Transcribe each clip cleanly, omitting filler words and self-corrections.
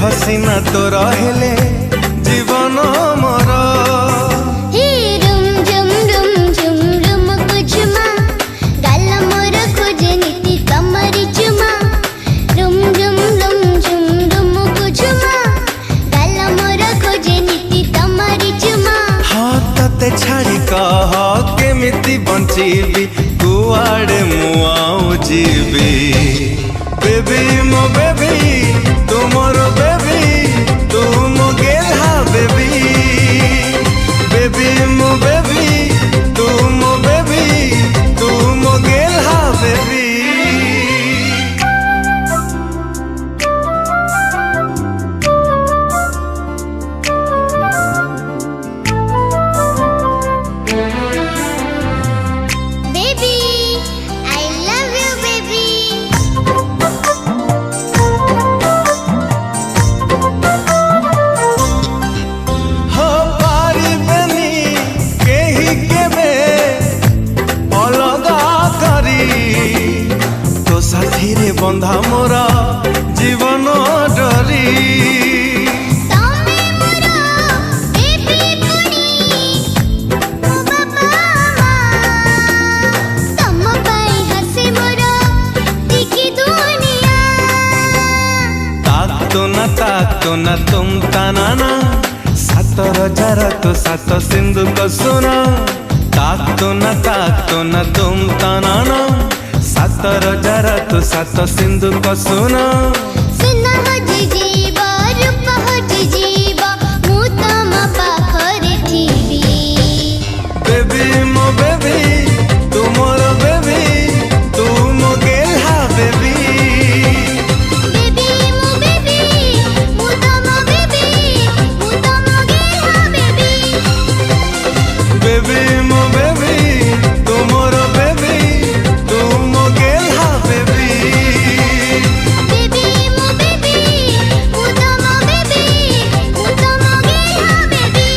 हसीना तो रहले जीवन मोर हे रुम झुम रुम कुझुमा गाल मोर खोजे नीति तमरी चुमा रुम झुम कुझुमा गाल मोर खोजे नीति तमरी चुमा। हाँ तते छाड़ी कह केमिति बंचीबी कुआड़े मुआऊ जीवी बेबी मो बेबी तुमर बेबी तुम गेल्हा बेबी बेबी मो बेबी तुम बेबी तुम गेल्हा बेबी। साथीरे बंधा मोरा जीवन डरी ताकतो ना तुम ताना सातर जरा तो सात सिंधु को सुना ताकतो ना तुम ताना सातर जरा तो सात सिंधु को सुना सुना हजी जीवा रूप हजी जीवा मु तम पाखरे थीबी बेबी मो बेबी तुमर बेबी तुम गेल्हा बेबी बेबी मो बेबी मु तम गेल्हा बेबी बेबी मो बेबी तुमर बेबी तुम गेल्हा बेबी बेबी मो बेबी मु तम गेल्हा बेबी।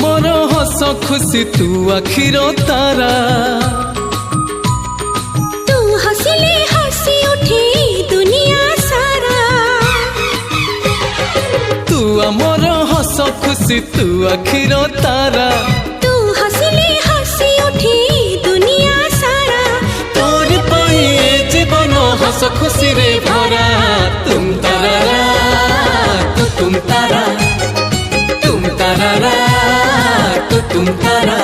मोर हस खुशी तू आखिर तारा तू हंसले हंसी उठे दुनिया सारा तू मोर हस खुशी तू आखिर तारा तू हंसले हंसी उठे दुनिया सारा तोर पाए जीवन हस खुशी रे भरा तुम तारा तुम तारा तुम तारा तुम तारा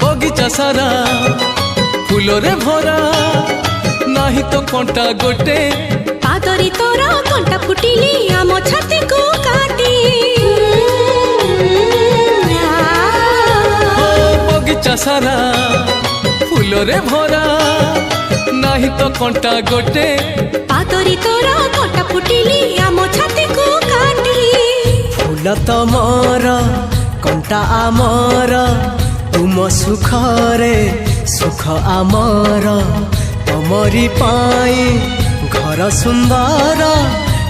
बगीचा सारा फूलरे भरा नाही तो कंटा गोटे पादरी तोरा कंटा फुटिली आम छाती को काटी बगीचा सारा फूलरे भरा नाही तो कंटा गोटे पादरी तोरा कंटा फुटिली आम छाती को काटी फूल तमर कंटा आमर तुम सुखरे सुख आमर तमरी पाई घर सुंदर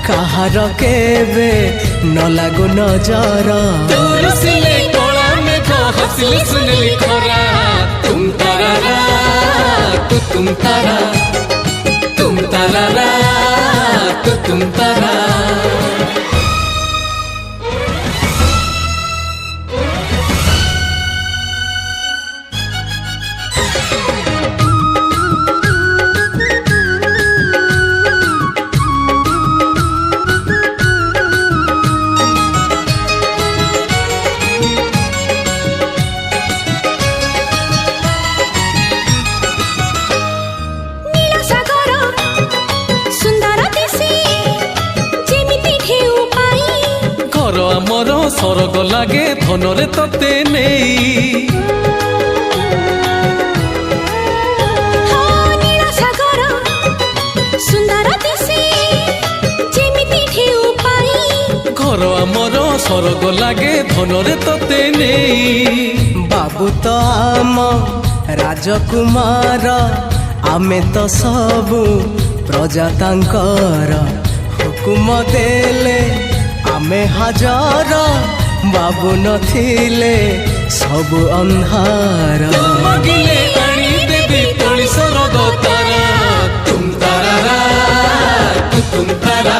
कहार केबे न लागू नजर तोर सिले कोला में हंसले सुनली खरा तुम तारा तुम तारा तुम तारा तुम तारा सुंदर ସରଗ ଲାଗେ ଧନରେ ତତେ ନେଇ। ହଁ ନୀଳ ସାଗର ସୁନ୍ଦର ଦିଶେ ଯେମିତି ଢେଉ ପାଇ। ଘର ଆମର ସରଗ ଲାଗେ ଧନରେ ତତେ ନେଇ। ବାବୁ ତ ଆମ ରାଜକୁମାର ଆମେ ତ ସବୁ ପ୍ରଜା ତାଙ୍କର। ହୁକୁମ ଦେଲେ ଆମେ ହାଜର ବାବୁ ନଥିଲେ ସବୁ ଅନ୍ଧାର। ମାଗିଲେ ଆଣି ଦେବି ତୋଳି ସରଗ ତାରା। ତୁମ ତାରା ତୁମ ତାରା